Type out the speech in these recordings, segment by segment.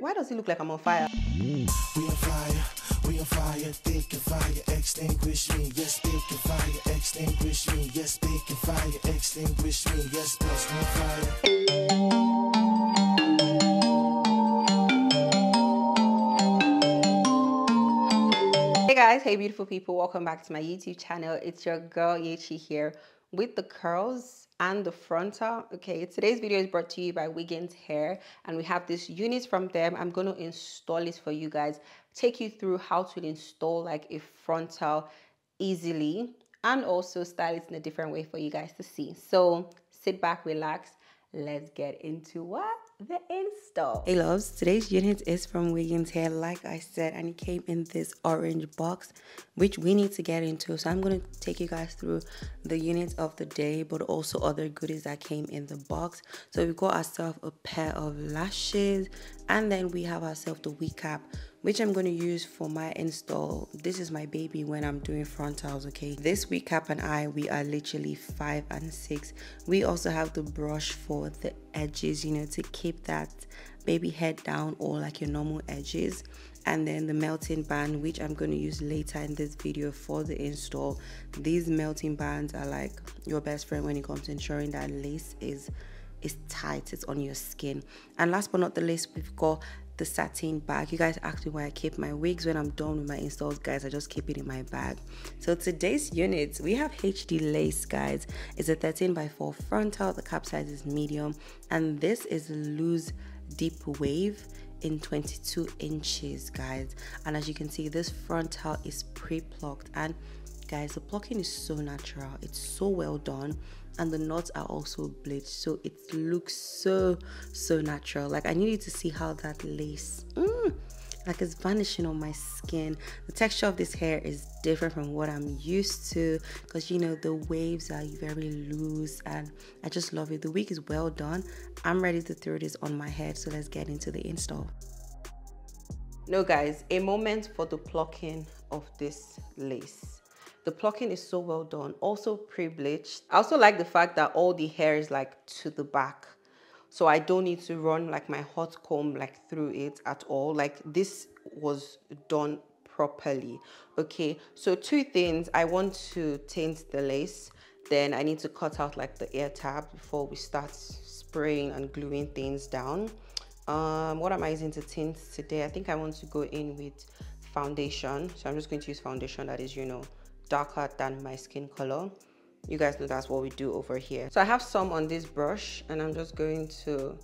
Why does it look like I'm on fire? We on fire, we on fire, they can fire, extinguish me, yes, they can fire, extinguish me, yes, they can fire, extinguish me, yes, plus we on fire. Hey guys, hey beautiful people, welcome back to my YouTube channel. It's your girl Yechi here with the curls and the frontal. Okay, today's video is brought to you by Wiggins Hair, and we have this unit from them. I'm going to install it for you guys, take you through how to install like a frontal easily, and also style it in a different way for you guys to see. So sit back, relax, let's get into the install. Hey loves, today's unit is from Wiggins Hair, like I said, and it came in this orange box, which we need to get into. So I'm going to take you guys through the units of the day, but also other goodies that came in the box. So we got ourselves a pair of lashes, and then we have ourselves the wig cap, which I'm going to use for my install. This is my baby when I'm doing frontals, okay? This wig cap and we are literally 5 and 6. We also have the brush for the edges, you know, to keep that baby head down, or like your normal edges. And then the melting band, which I'm going to use later in this video for the install. These melting bands are like your best friend when it comes to ensuring that lace is tight, it's on your skin. And last but not the least, we've got the satin bag. You guys ask me where I keep my wigs when I'm done with my installs, guys. I just keep it in my bag. So today's unit, we have HD lace, guys. It's a 13x4 frontal. The cap size is medium, and this is loose deep wave in 22 inches, guys. And as you can see, this frontal is pre-plucked, and guys, the plucking is so natural, it's so well done, and the knots are also bleached, so it looks so natural. Like, I need you to see how that lace like it's vanishing on my skin. The texture of this hair is different from what I'm used to, because you know the waves are very loose, and I just love it. The wig is well done. I'm ready to throw this on my head, so let's get into the install. No guys, a moment for the plucking of this lace. The plucking is so well done, also pre-bleached. I also like the fact that all the hair is like to the back, so I don't need to run like my hot comb like through it at all. Like, this was done properly. Okay, so two things. I want to tint the lace, then I need to cut out like the ear tab before we start spraying and gluing things down. What am I using to tint today? I think I want to go in with foundation, so I'm just going to use foundation that is, you know, darker than my skin color. You guys know that's what we do over here. So I have some on this brush, and I'm just going to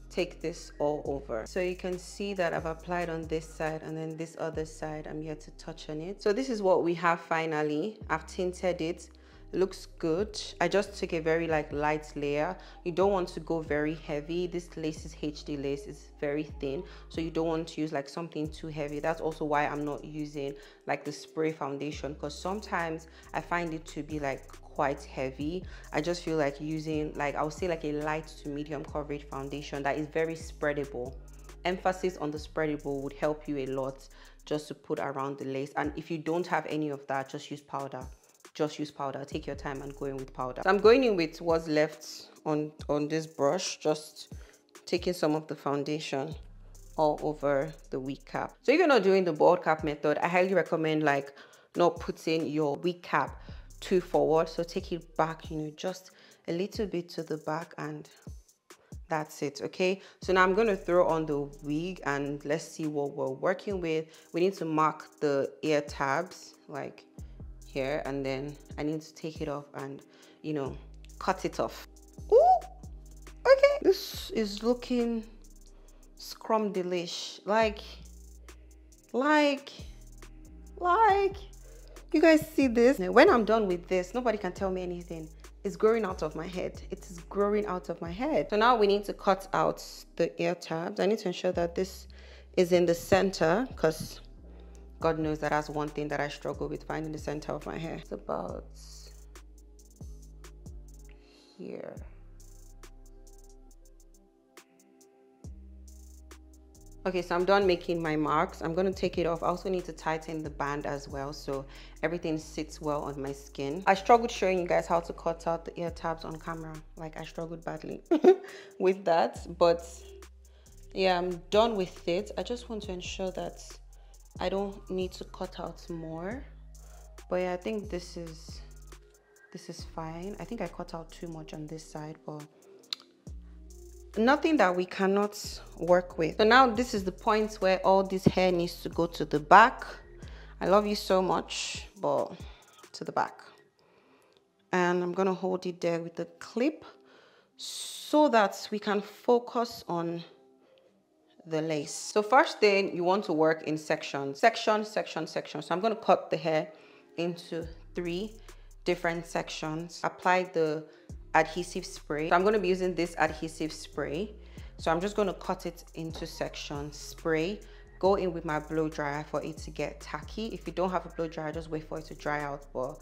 take this all over. So you can see that I've applied on this side, and then this other side I'm yet to touch on it. So this is what we have finally. I've tinted it. Looks good. I just took a very like light layer. You don't want to go very heavy. This lace is HD lace, it's very thin, so you don't want to use like something too heavy. That's also why I'm not using like the spray foundation, because sometimes I find it to be like quite heavy. I just feel like using like, I would say like a light to medium coverage foundation that is very spreadable. Emphasis on the spreadable would help you a lot, just to put around the lace. And if you don't have any of that, just use powder. Just use powder. Take your time and go in with powder. So I'm going in with what's left on this brush, just taking some of the foundation all over the wig cap. So if you're not doing the bald cap method, I highly recommend like not putting your wig cap too forward. So take it back, you know, just a little bit to the back, and that's it. Okay, so now I'm going to throw on the wig, and let's see what we're working with. We need to mark the ear tabs like here, and then I need to take it off and, you know, cut it off. Ooh, okay, this is looking scrum delish. Like you guys see this? When I'm done with this, nobody can tell me anything. It's growing out of my head. It is growing out of my head. So now we need to cut out the ear tabs. I need to ensure that this is in the center, because God knows that that's one thing that I struggle with, finding the center of my hair. It's about here. Okay, so I'm done making my marks. I'm going to take it off. I also need to tighten the band as well, so everything sits well on my skin. I struggled showing you guys how to cut out the ear tabs on camera. Like, I struggled badly with that, but Yeah, I'm done with it. I just want to ensure that I don't need to cut out more. But yeah, I think this is fine. I think I cut out too much on this side, but nothing that we cannot work with. So now this is the point where all this hair needs to go to the back. I love you so much, but to the back. And I'm gonna hold it there with the clip so that we can focus on the lace. So first thing, you want to work in sections. Section. So I'm gonna cut the hair into 3 different sections. Apply the adhesive spray. So I'm gonna be using this adhesive spray. So I'm just gonna cut it into sections, spray, go in with my blow dryer for it to get tacky. If you don't have a blow dryer, just wait for it to dry out. But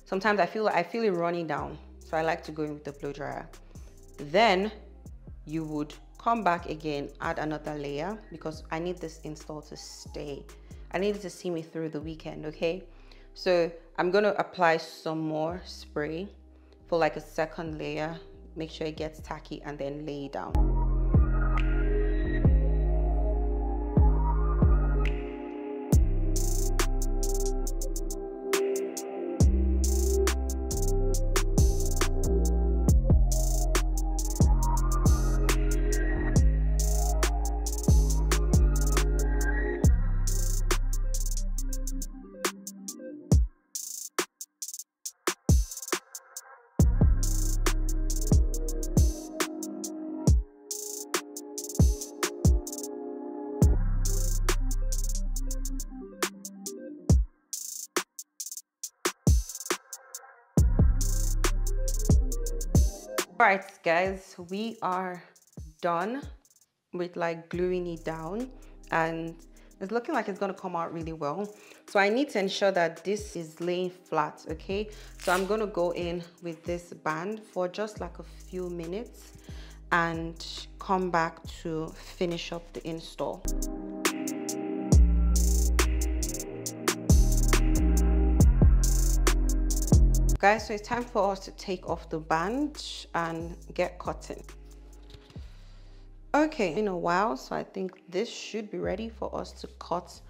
sometimes I feel it running down. So I like to go in with the blow dryer. Then you would come back again, add another layer because I need this install to stay. I need it to see me through the weekend, okay? So I'm gonna apply some more spray for like a second layer, make sure it gets tacky, and then lay it down. All right, guys, we are done with like gluing it down, and it's looking like it's going to come out really well. So I need to ensure that this is laying flat, okay? So I'm going to go in with this band for just like a few minutes and come back to finish up the install. Guys, so it's time for us to take off the band and get cutting. Okay, in a while, so I think this should be ready for us to cut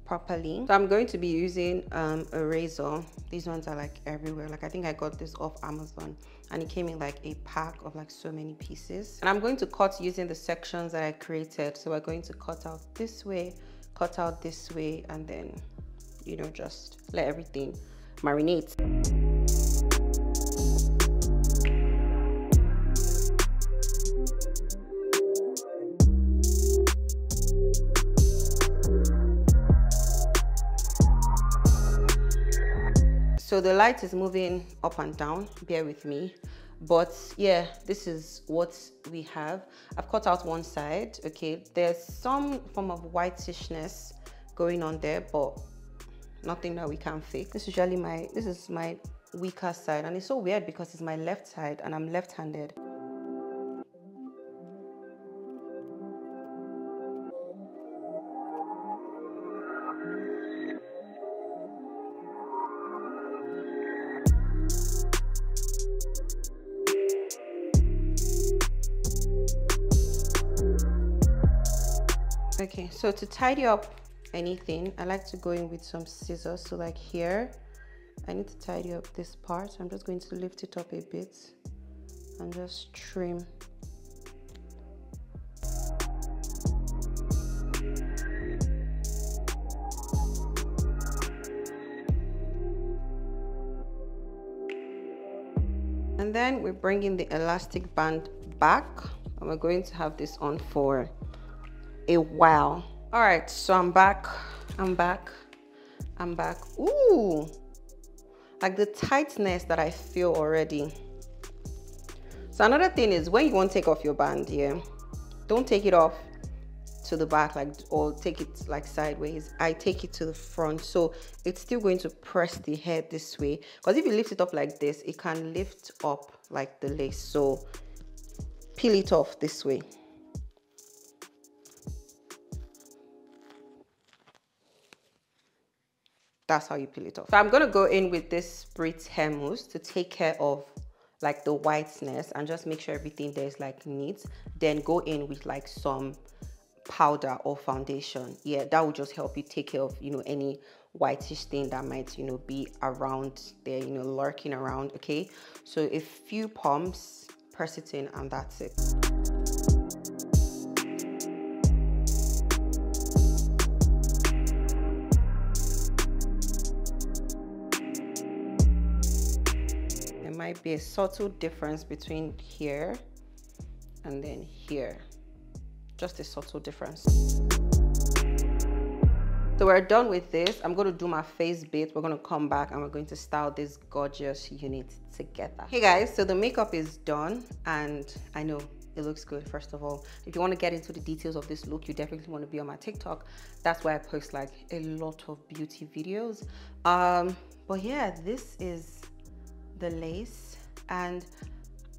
properly. So I'm going to be using a razor. These ones are like everywhere. Like I think I got this off Amazon and it came in like a pack of like so many pieces. And I'm going to cut using the sections that I created. So we're going to cut out this way, cut out this way, and then, you know, just let everything marinate. So the light is moving up and down, bear with me. But yeah, this is what we have. I've cut out one side, okay? There's some form of whitishness going on there, but nothing that we can fix. This is my weaker side, and it's so weird because it's my left side and I'm left-handed. Okay, so to tidy up anything, I like to go in with some scissors. So like here, I need to tidy up this part. I'm just going to lift it up a bit and just trim. And then we're bringing the elastic band back, and we're going to have this on for a while. All right, so I'm back. Ooh, like the tightness that I feel already. So another thing is when you want to take off your band, yeah, don't take it off to the back, like, or take it like sideways. I take it to the front, so it's still going to press the hair this way, because if you lift it up like this, it can lift up like the lace. So peel it off this way. That's how you peel it off. So I'm gonna go in with this Spritz hair mousse to take care of like the whiteness and just make sure everything there is like neat. Then go in with like some powder or foundation. Yeah, that will just help you take care of, you know, any whitish stain that might, you know, be around there, you know, lurking around. Okay, so a few pumps, press it in, and that's it. There might be a subtle difference between here and then here, just a subtle difference. So we're done with this. I'm going to do my face bit. We're going to come back and we're going to style this gorgeous unit together. Hey guys, so the makeup is done and I know it looks good. First of all, if you want to get into the details of this look, you definitely want to be on my TikTok. That's where I post like a lot of beauty videos. But yeah, this is the lace, and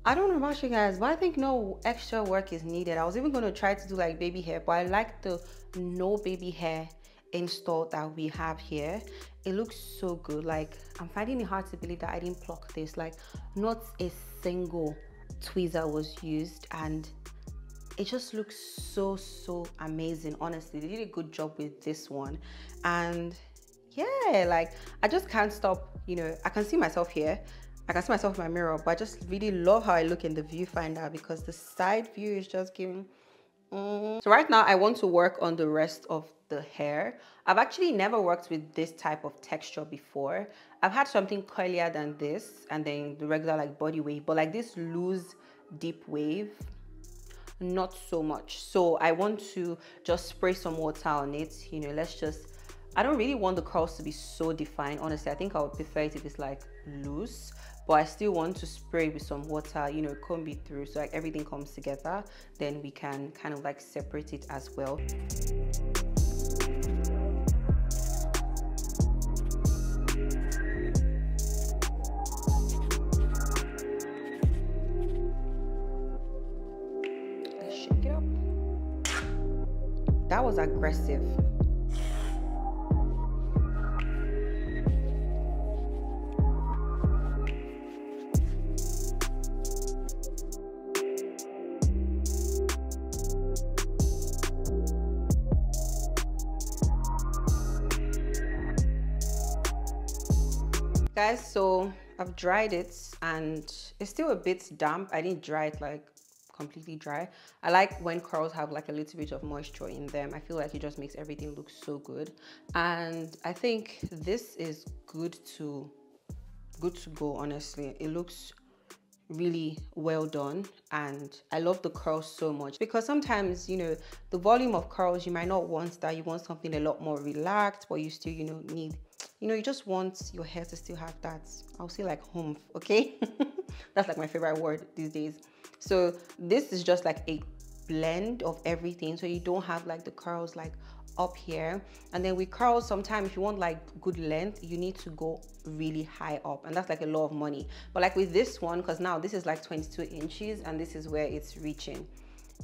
I don't know about you guys, but I think no extra work is needed. I was even going to try to do like baby hair, but I like the no baby hair install that we have here. It looks so good. Like, I'm finding it hard to believe that I didn't pluck this. Like, not a single tweezer was used, and it just looks so amazing. Honestly, they did a good job with this one. And yeah, like, I just can't stop, you know, I can see myself here, I can see myself in my mirror, but I just really love how I look in the viewfinder because the side view is just giving. So right now I want to work on the rest of the hair. I've actually never worked with this type of texture before. I've had something curlier than this, and then the regular like body wave, but like this loose deep wave, not so much. So I want to just spray some water on it. You know, let's just, I don't really want the curls to be so defined. Honestly, I think I would prefer it if it's like loose, but I still want to spray with some water, you know, comb it through so like everything comes together. Then we can kind of like separate it as well. Let's shake it up. That was aggressive. Guys, so I've dried it and it's still a bit damp. I didn't dry it like completely dry. I like when curls have like a little bit of moisture in them. I feel like it just makes everything look so good. And I think this is good to go. Honestly, it looks really well done, and I love the curls so much because sometimes, you know, the volume of curls, you might not want that. You want something a lot more relaxed, but you still, you know, need, you know, you just want your hair to still have that, I'll say like oomph. Okay. That's like my favorite word these days. So this is just like a blend of everything, so you don't have like the curls like up here. And then with curls, sometimes if you want like good length, you need to go really high up, and that's like a lot of money. But like with this one, because now this is like 22 inches and this is where it's reaching.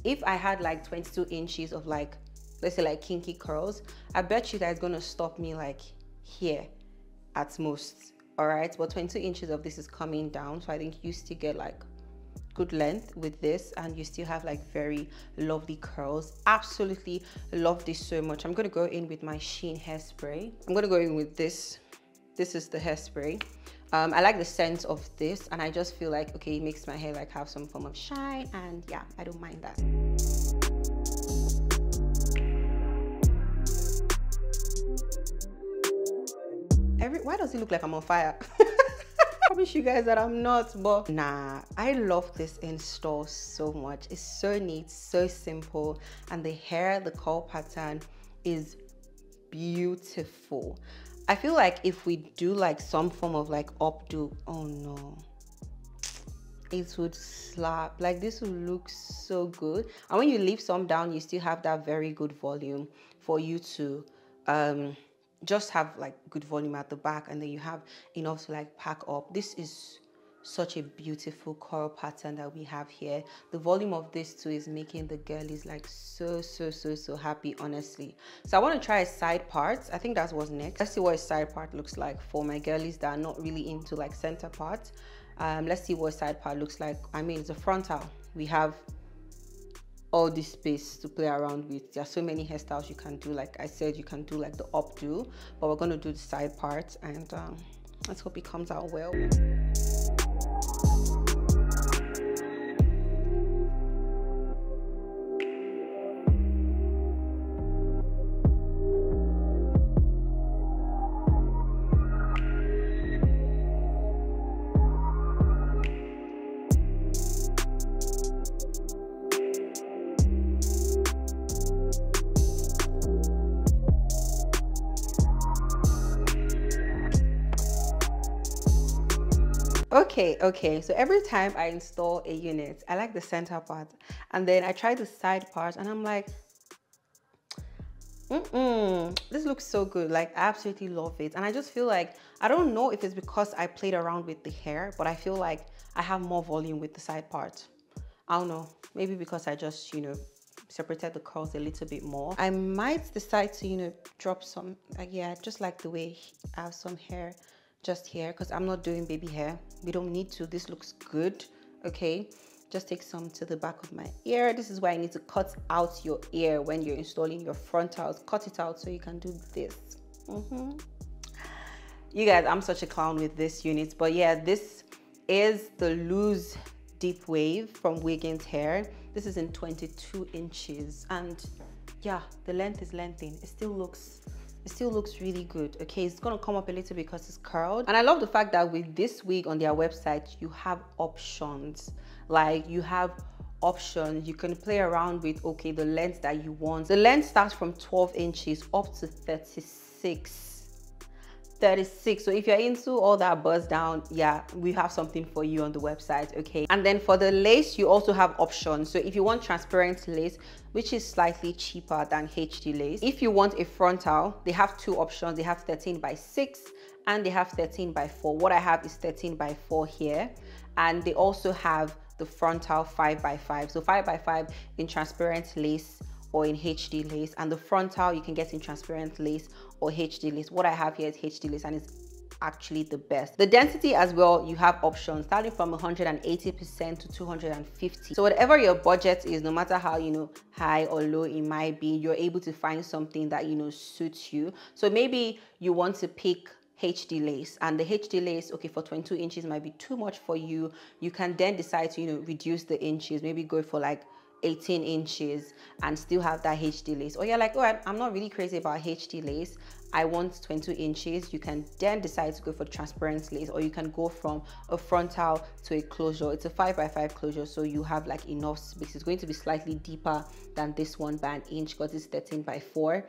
If I had like 22 inches of like, let's say like kinky curls, I bet you that's gonna stop me like here at most. All right, but 22 inches of this is coming down, so I think you still get like good length with this, and you still have like very lovely curls. Absolutely love this so much. I'm going to go in with my Sheen hairspray. I'm going to go in with this. This is the hairspray. I like the scent of this, and I just feel like, okay, it makes my hair like have some form of shine, and yeah, I don't mind that. Why does it look like I'm on fire? I promise you guys that I'm not, but nah, I love this install so much. It's so neat, so simple, and the hair, the curl pattern is beautiful. I feel like if we do like some form of like updo, oh no, it would slap. Like this would look so good, and when you leave some down, you still have that very good volume for you to just have like good volume at the back, and then you have enough to like pack up. This is such a beautiful curl pattern that we have here. The volume of this too is making the girlies like so happy, honestly. So I want to try a side part. I think that's what's next. Let's see what a side part looks like for my girlies that are not really into like center part. Let's see what side part looks like. I mean, it's a frontal. We have all this space to play around with. There are so many hairstyles you can do. Like I said, you can do like the updo, but we're going to do the side parts, and let's hope it comes out well. Okay, so every time I install a unit, I like the center part, and then I try the side part, and I'm like, this looks so good. Like, I absolutely love it. And I just feel like, I don't know if it's because I played around with the hair, but I feel like I have more volume with the side part. I don't know, maybe because I just, you know, separated the curls a little bit more. I might decide to, you know, drop some, like, yeah, just like the way I have some hair just here, because I'm not doing baby hair. We don't need to. This looks good. Okay, just take some to the back of my ear. This is why I need to cut out your ear when you're installing your frontals. Cut it out so you can do this. You guys, I'm such a clown with this unit, but yeah, this is the loose deep wave from Wiggins Hair. This is in 22 inches, and yeah, the length is lengthening. It still looks really good. Okay, it's gonna come up a little bit because it's curled, and I love the fact that with this wig on their website, you have options. Like, you have options. You can play around with, okay, the length that you want. The length starts from 12 inches up to 36. So if you're into all that buzz down, yeah, we have something for you on the website. Okay, and then for the lace, you also have options. So if you want transparent lace, which is slightly cheaper than HD lace, if you want a frontal, they have two options. They have 13 by 6 and they have 13 by 4. What I have is 13 by 4 here, and they also have the frontal 5 by 5. So 5 by 5 in transparent lace or in HD lace, and the frontal you can get in transparent lace or HD lace. What I have here is HD lace, and it's actually the best. The density as well, you have options starting from 180% to 250. So whatever your budget is, no matter how, you know, high or low it might be, you're able to find something that, you know, suits you. So maybe you want to pick HD lace, and the HD lace, okay, for 22 inches might be too much for you. You can then decide to, you know, reduce the inches, maybe go for like 18 inches and still have that HD lace. Or you're like, oh, I'm not really crazy about HD lace, I want 22 inches. You can then decide to go for transparent lace, or you can go from a frontal to a closure. It's a 5 by 5 closure, so you have like enough space. It's going to be slightly deeper than this one by an inch because it's 13 by 4.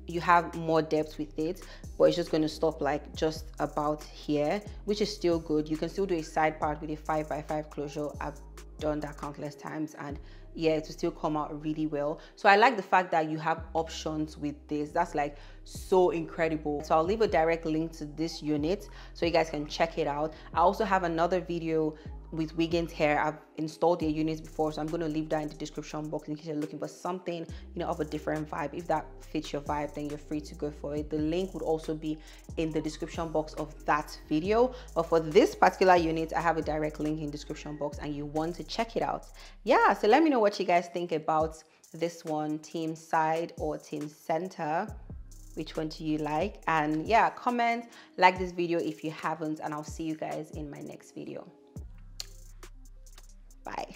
You have more depth with it, but it's just going to stop like just about here, which is still good. You can still do a side part with a 5 by 5 closure. I've done that countless times, and yeah, it will still come out really well. So I like the fact that you have options with this. That's like so incredible. So I'll leave a direct link to this unit so you guys can check it out. I also have another video with Wiggins Hair. I've installed their units before, so I'm going to leave that in the description box in case you're looking for something, you know, of a different vibe. If that fits your vibe, then you're free to go for it. The link would also be in the description box of that video, but for this particular unit, I have a direct link in the description box and you want to check it out. Yeah, so let me know what you guys think about this one, team side or team center. Which one do you like? And yeah, comment, like this video if you haven't, and I'll see you guys in my next video. Bye.